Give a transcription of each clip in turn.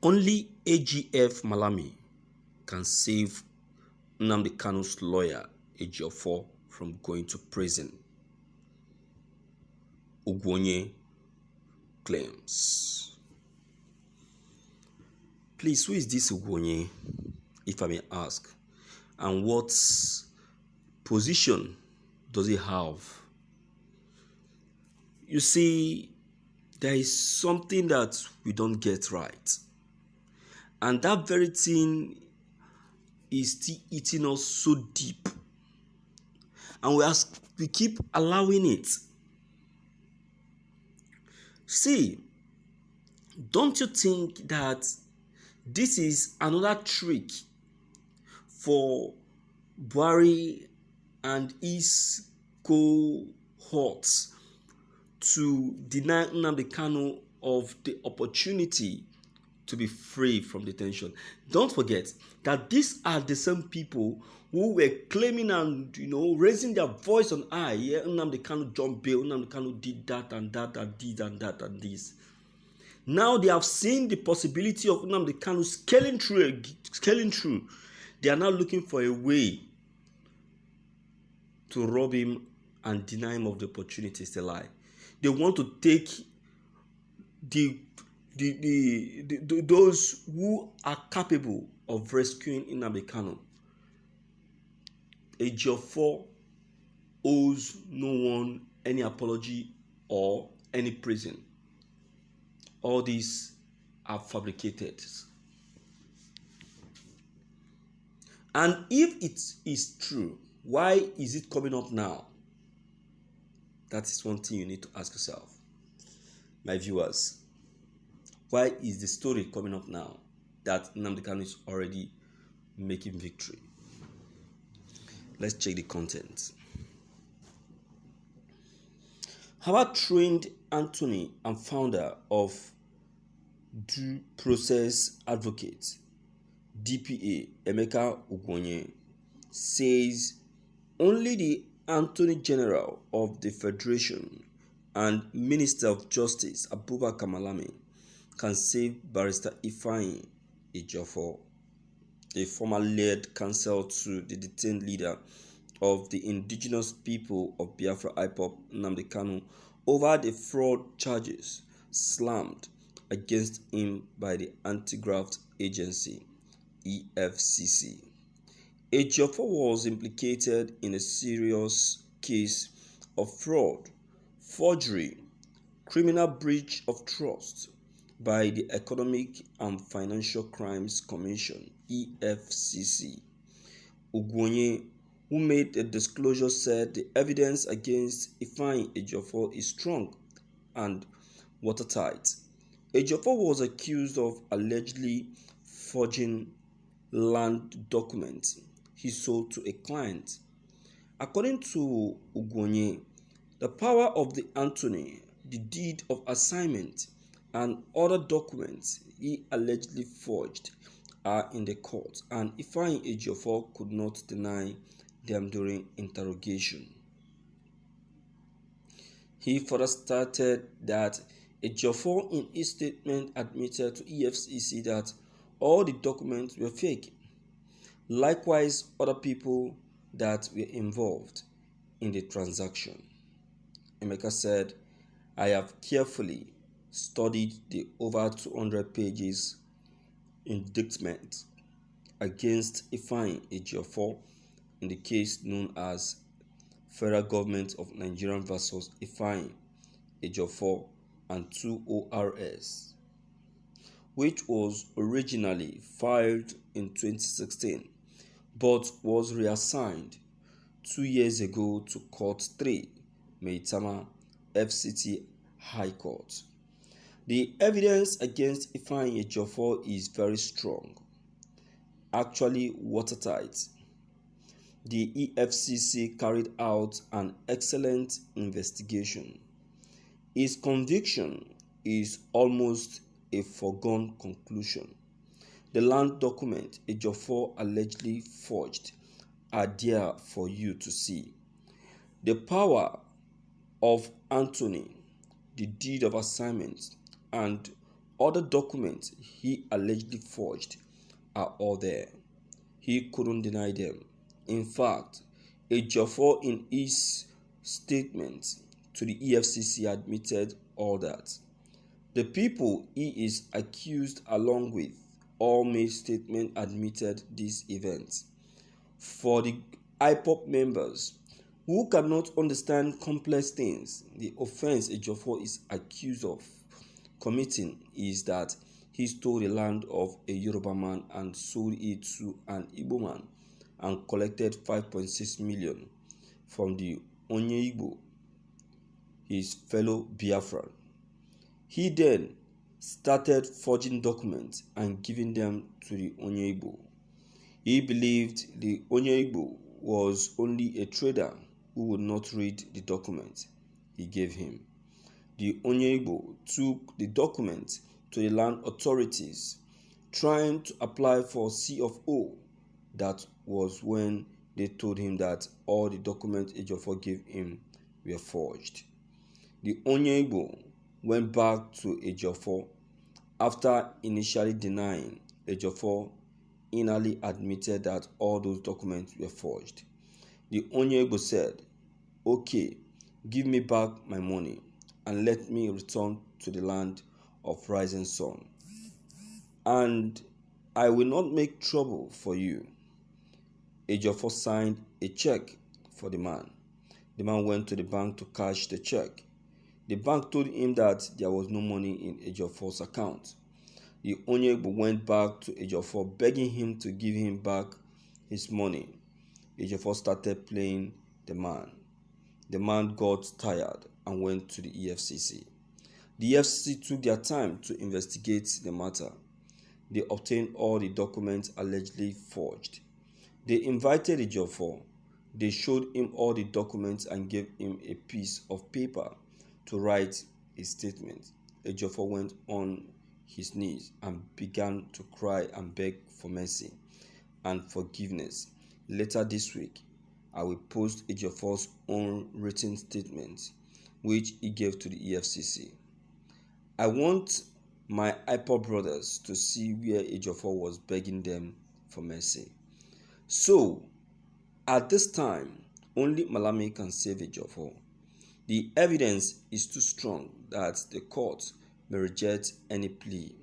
Only AGF Malami can save Nnamdi Kanus' lawyer Ejiofor from going to prison, Uguonye claims. Please, who is this Uguonye, if I may ask? And what position does he have? You see, there is something that we don't get right. And that very thing is still eating us so deep. And we keep allowing it. See, don't you think that this is another trick for Barr and his cohorts to deny Nnamdi Kanu of the opportunity to be free from detention? Don't forget that these are the same people who were claiming and raising their voice on high. Yeah, Nnamdi Kanu jumped bail, Nnamdi Kanu did that and that and this and that and this. Now they have seen the possibility of Nnamdi Kanu scaling through. They are now looking for a way to rob him and deny him of the opportunity. It's a lie. They want to take those who are capable of rescuing Nnamdi Kanu. Ejiofor owes no one any apology or any prison. All these are fabricated. And if it is true, why is it coming up now? That is one thing you need to ask yourself, my viewers. Why is the story coming up now that Nnamdi Kanu is already making victory? Let's check the content. Our trained attorney and founder of Due Process Advocate, DPA, Emeka Uguonye, says only the Attorney General of the Federation and Minister of Justice, Abubakar Malami, can save Barrister Ifeanyi Ejiofor, a former lead counsel to the detained leader of the indigenous people of Biafra IPOB, Nnamdi Kanu, over the fraud charges slammed against him by the Anti-Graft Agency, EFCC. Ejiofor was implicated in a serious case of fraud, forgery, criminal breach of trust by the Economic and Financial Crimes Commission, EFCC. Uguonye, who made a disclosure, said the evidence against Ifeanyi Ejiofor is strong and watertight. Ejiofor was accused of allegedly forging land documents he sold to a client. According to Uguonye, the power of the attorney, the deed of assignment, and other documents he allegedly forged are in the court, and Ifeanyi Ejiofor could not deny them during interrogation. He further stated that Ejiofor in his statement admitted to EFCC that all the documents were fake. Likewise, other people that were involved in the transaction. Emeka said, I have carefully studied the over 200 pages indictment against Ifeanyi Ejiofor in the case known as Federal Government of Nigeria versus Ifeanyi Ejiofor and 2 ORS, which was originally filed in 2016 but was reassigned 2 years ago to Court 3, Maitama, FCT High Court. The evidence against Ifeanyi Ejiofor is very strong, actually watertight. The EFCC carried out an excellent investigation. His conviction is almost a foregone conclusion. The land document Ejiofor allegedly forged are there for you to see. The power of Anthony, the deed of assignment, and other documents he allegedly forged are all there. He couldn't deny them. In fact, Ejiofor in his statement to the EFCC admitted all that. The people he is accused along with all made statement admitted these events. For the IPOP members who cannot understand complex things, the offense Ejiofor is accused of committing is that he stole the land of a Yoruba man and sold it to an Igbo man and collected 5.6 million from the Uguonye Igbo, his fellow Biafran. He then started forging documents and giving them to the Uguonye Igbo. He believed the Uguonye Igbo was only a trader who would not read the document he gave him. The Uguonye Igbo took the document to the land authorities, trying to apply for C of O. That was when they told him that all the documents Ejiofor gave him were forged. The Uguonye Igbo went back to Ejiofor after initially denying. Ejiofor inally admitted that all those documents were forged. The Uguonye Igbo said, "Okay, give me back my money and let me return to the land of rising sun, and I will not make trouble for you." Ejiofor signed a check for the man. The man went to the bank to cash the check. The bank told him that there was no money in Ejiofor's account. The Uguonye Igbo went back to Ejiofor, begging him to give him back his money. Ejiofor started playing the man. The man got tired and went to the EFCC. The EFCC took their time to investigate the matter. They obtained all the documents allegedly forged. They invited Ejiofor. They showed him all the documents and gave him a piece of paper to write a statement. Ejiofor went on his knees and began to cry and beg for mercy and forgiveness. Later this week, I will post Ejiofor's own written statement, which he gave to the EFCC. I want my IPOP brothers to see where Ejiofor was begging them for mercy. So, at this time, only Malami can save Ejiofor. The evidence is too strong that the court may reject any plea.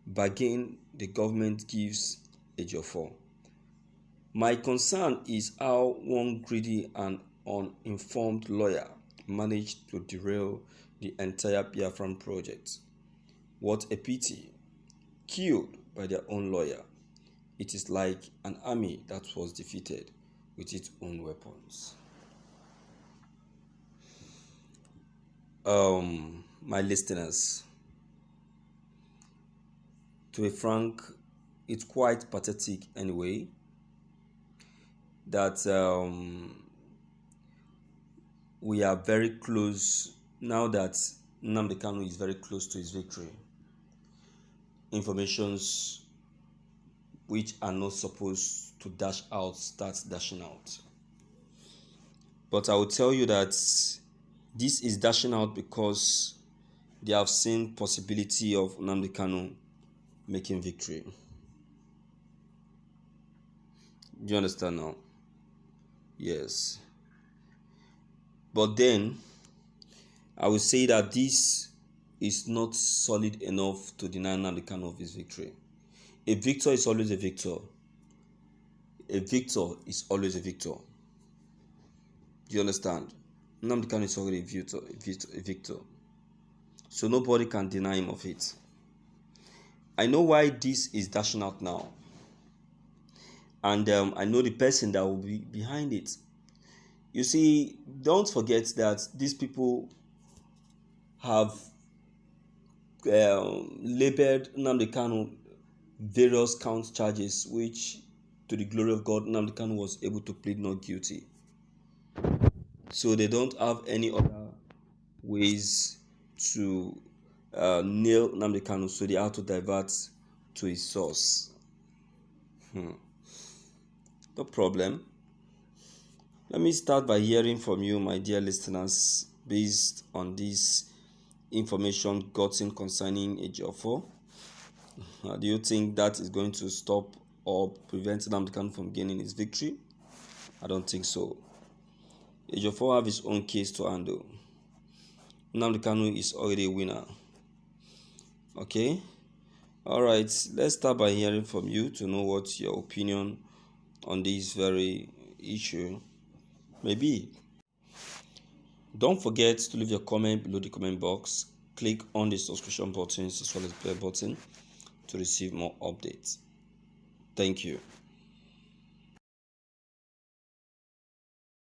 Bargain the government gives Ejiofor. My concern is how one greedy and uninformed lawyer managed to derail the entire Biafran project. What a pity. Killed by their own lawyer. It is like an army that was defeated with its own weapons. My listeners, to be frank, it's quite pathetic anyway that we are very close now that Nnamdi Kanu is very close to his victory. Informations which are not supposed to dash out start dashing out. But I will tell you that this is dashing out because they have seen possibility of Nnamdi Kanu making victory. Do you understand now? Yes. But then, I will say that this is not solid enough to deny Nnamdi Kanu of his victory. A victor is always a victor. A victor is always a victor. Do you understand? Nnamdi Kanu is already a victor. So nobody can deny him of it. I know why this is dashing out now. And I know the person that will be behind it. You see, don't forget that these people have labeled Nnamdi Kanu various count charges, which, to the glory of God, Nnamdi Kanu was able to plead not guilty. So they don't have any other ways to nail Nnamdi Kanu, so they have to divert to his source. No problem. Let me start by hearing from you, my dear listeners, based on this information gotten concerning Ejiofor? Do you think that is going to stop or prevent Nnamdi from gaining his victory? I don't think so. Ejiofor have his own case to handle. Nnamdi is already a winner. Okay? Alright, let's start by hearing from you to know what your opinion on this very issue may be. Don't forget to leave your comment below the comment box. Click on the subscription button as well as the bell button to receive more updates. Thank you.